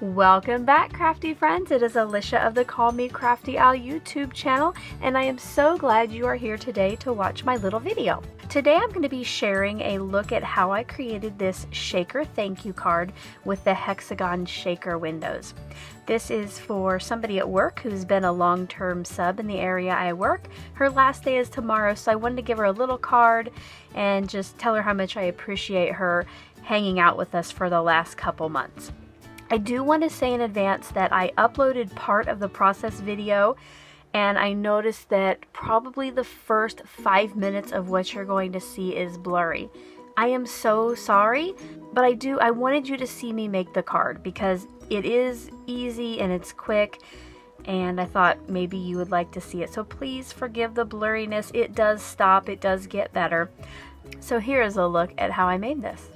Welcome back, crafty friends. It is Alicia of the Call Me Crafty Al YouTube channel, and I am so glad you are here today to watch my little video. Today I'm going to be sharing a look at how I created this shaker thank you card with the Hexagon shaker windows. This is for somebody at work who's been a long-term sub in the area I work. Her last day is tomorrow, so I wanted to give her a little card and just tell her how much I appreciate her hanging out with us for the last couple months. I do want to say in advance that I uploaded part of the process video, and I noticed that probably the first 5 minutes of what you're going to see is blurry. I am so sorry, but I wanted you to see me make the card because it is easy and it's quick, and I thought maybe you would like to see it. So please forgive the blurriness. It does stop, it does get better. So here is a look at how I made this.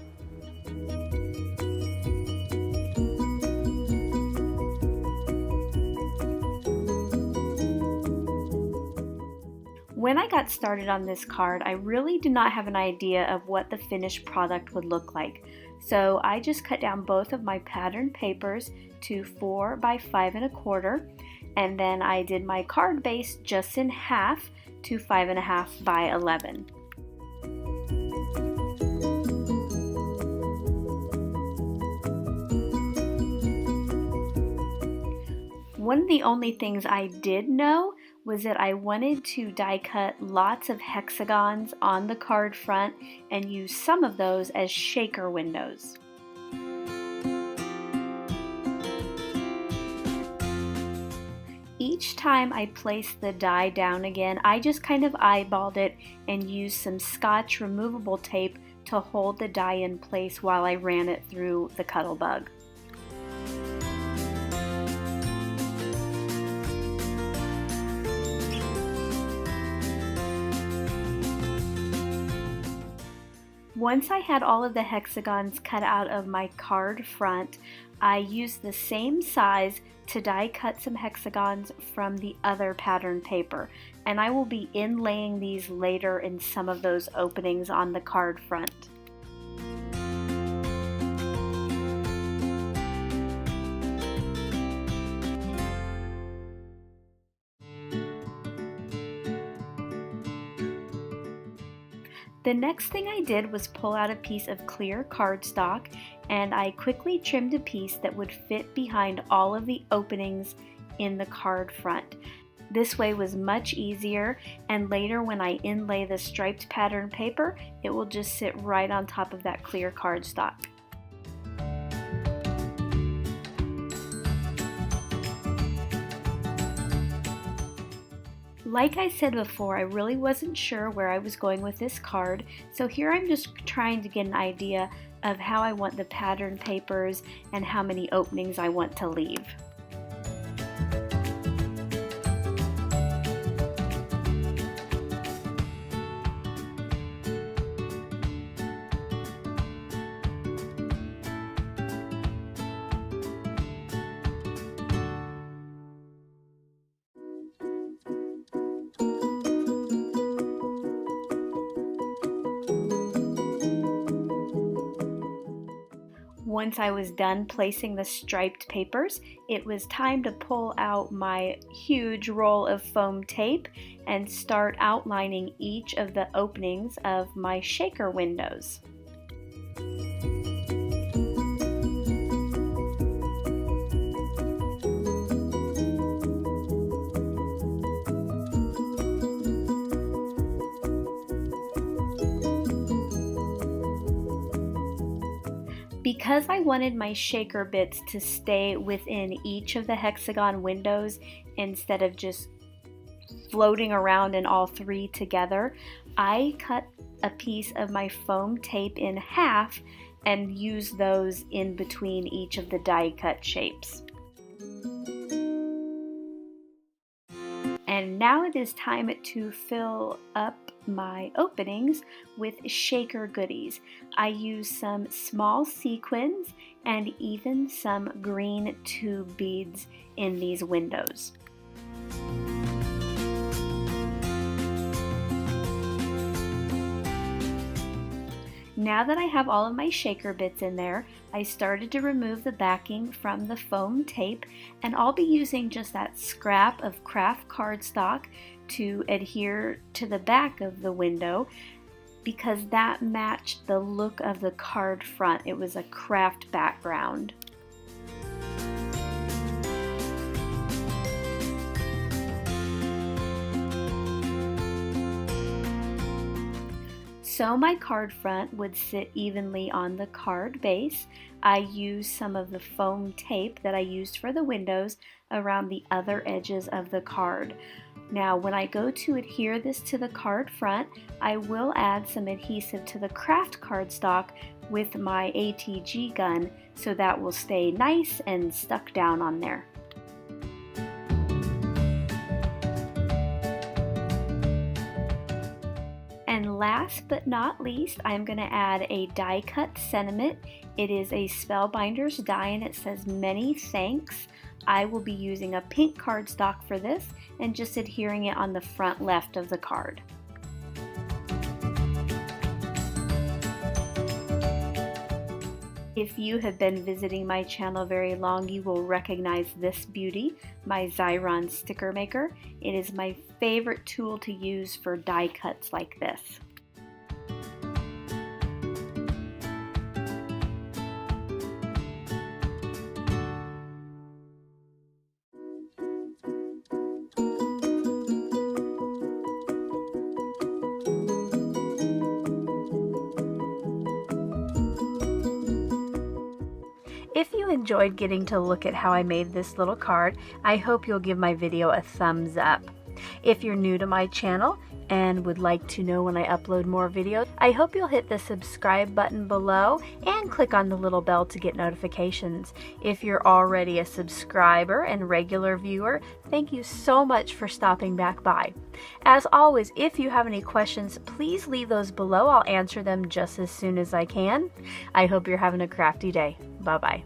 When I got started on this card, I really did not have an idea of what the finished product would look like. So I just cut down both of my pattern papers to 4 by 5 1/4, and then I did my card base just in half to 5 1/2 by 11. One of the only things I did know was that I wanted to die cut lots of hexagons on the card front and use some of those as shaker windows. Each time I placed the die down again, I just kind of eyeballed it and used some Scotch removable tape to hold the die in place while I ran it through the Cuttlebug. Once I had all of the hexagons cut out of my card front, I used the same size to die cut some hexagons from the other pattern paper, and I will be inlaying these later in some of those openings on the card front. The next thing I did was pull out a piece of clear cardstock, and I quickly trimmed a piece that would fit behind all of the openings in the card front. This way was much easier, and later when I inlay the striped pattern paper, it will just sit right on top of that clear cardstock. Like I said before, I really wasn't sure where I was going with this card, so here I'm just trying to get an idea of how I want the pattern papers and how many openings I want to leave. Once I was done placing the striped papers, it was time to pull out my huge roll of foam tape and start outlining each of the openings of my shaker windows. Because I wanted my shaker bits to stay within each of the hexagon windows instead of just floating around in all 3 together, I cut a piece of my foam tape in half and used those in between each of the die cut shapes. And now it is time to fill up my openings with shaker goodies. I used some small sequins and even some green tube beads in these windows. Now that I have all of my shaker bits in there, I started to remove the backing from the foam tape, and I'll be using just that scrap of craft cardstock to adhere to the back of the window because that matched the look of the card front. It was a craft background. So my card front would sit evenly on the card base. I used some of the foam tape that I used for the windows around the other edges of the card. Now when I go to adhere this to the card front, I will add some adhesive to the craft cardstock with my ATG gun so that will stay nice and stuck down on there. And last but not least, I'm going to add a die cut sentiment. It is a Spellbinders die and it says many thanks. I will be using a pink cardstock for this and just adhering it on the front left of the card. If you have been visiting my channel very long, you will recognize this beauty, my Xyron sticker maker. It is my favorite tool to use for die cuts like this. If you enjoyed getting to look at how I made this little card, I hope you'll give my video a thumbs up. If you're new to my channel and would like to know when I upload more videos, I hope you'll hit the subscribe button below and click on the little bell to get notifications. If you're already a subscriber and regular viewer, thank you so much for stopping back by. As always, if you have any questions, please leave those below. I'll answer them just as soon as I can. I hope you're having a crafty day. Bye-bye.